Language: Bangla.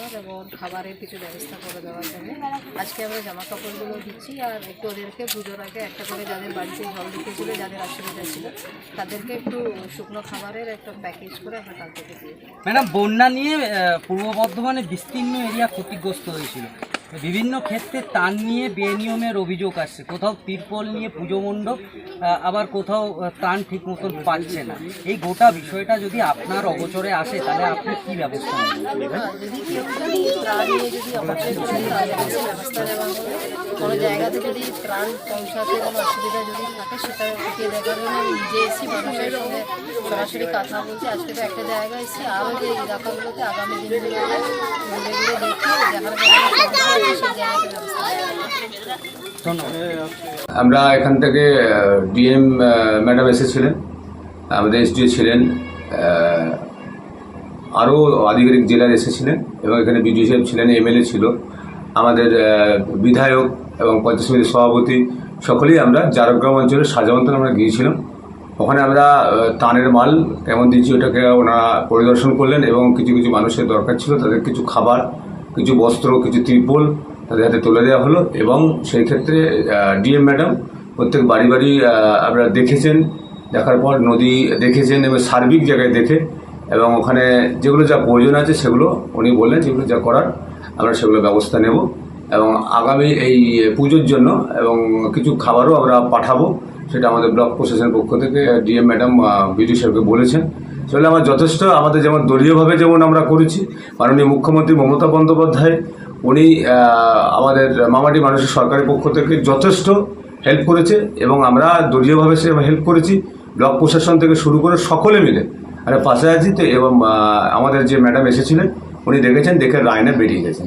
খাবার এবং খাবারের কিছু ব্যবস্থা করে দেওয়ার জন্য আজকে আমরা জামা কাপড়গুলো দিচ্ছি। আর একটু ওদেরকে পুজোর আগে একটা করে যাদের বাড়িতে জল ঢুকেছিল, যাদের অসুবিধা ছিল, তাদেরকে একটু শুকনো খাবারের একটা প্যাকেজ করে আমরা কাল থেকে দিয়ে দিই। ম্যাডাম, বন্যা নিয়ে পূর্ব বর্ধমানে বিস্তীর্ণ এরিয়া ক্ষতিগ্রস্ত হয়েছিল। বিভিন্ন ক্ষেত্রে ত্রাণ নিয়ে বেনিয়মের অভিযোগ আসছে। কোথাও তিরপল নিয়ে পুজো মণ্ডপ, আবার কোথাও ত্রাণ ঠিক মতন পাচ্ছে না। এই গোটা বিষয়টা যদি আপনার অগোচরে আসে তাহলে আপনি কী ব্যবস্থা নেবেন? যদি কেউ যদি ত্রাণ নিয়ে যদি অপচয় করে তাহলে কিছু ব্যবস্থা নেওয়া হবে। কোনো জায়গাতে যদি ত্রাণ পৌঁছাতে কোনো অসুবিধা যদি থাকে সেটা খতিয়ে দেখার জন্য আমি নিজে এসেছি, মানুষের সঙ্গে সরাসরি কথা বলছি। আজকে তো একটা জায়গায় এসেছি, আরও যে এলাকাগুলোতে আগামী দিনগুলোতে ঘুরে ঘুরে দেখি যেখানে সেই জায়গাতে ব্যবস্থা আমরা এখান থেকে ডিএম ম্যাডাম এসেছিলেন, আমাদের এসডিও ছিলেন, আরও আধিকারিক জেলার এসেছিলেন এবং এখানে বিডিও সাহেব ছিলেন, এমএলএ ছিল, আমাদের বিধায়ক এবং পঞ্চায়েত সমিতির সভাপতি, সকলেই আমরা জারগ্রাম অঞ্চলের সাজাবন্তন আমরা গিয়েছিলাম। ওখানে আমরা ত্রাণের মাল কেমন দিচ্ছি ওটাকে ওনারা পরিদর্শন করলেন এবং কিছু কিছু মানুষের দরকার ছিল, তাদের কিছু খাবার, কিছু বস্ত্র, কিছু ত্রিপল তাদের হাতে তুলে দেওয়া হলো। এবং সেই ক্ষেত্রে ডিএম ম্যাডাম প্রত্যেক বাড়ি বাড়ি আপনারা দেখেছেন, দেখার পর নদী দেখেছেন এবং সার্বিক জায়গায় দেখে এবং ওখানে যেগুলো যা প্রয়োজন আছে সেগুলো উনি বললেন যেগুলো যা করার আমরা সেগুলো ব্যবস্থা নেব এবং আগামী এই পুজোর জন্য এবং কিছু খাবারও আমরা পাঠাবো। সেটা আমাদের ব্লক প্রশাসনের পক্ষ থেকে ডিএম ম্যাডাম বিডিও সাহেবকে বলেছেন। সেগুলো আমরা যথেষ্ট আমাদের যেমন দলীয়ভাবে যেমন আমরা করেছি, মাননীয় মুখ্যমন্ত্রী মমতা বন্দ্যোপাধ্যায় উনি আমাদের মামাটি মানুষের সরকারের পক্ষ থেকে যথেষ্ট হেল্প করেছে এবং আমরা দলীয়ভাবে সে হেল্প করেছি। ব্লক প্রশাসন থেকে শুরু করে সকলে মিলে আমরা পাশে আছি তো। এবং আমাদের যে ম্যাডাম এসেছিলেন উনি দেখেছেন, দেখে রায়না বেরিয়ে গেছেন।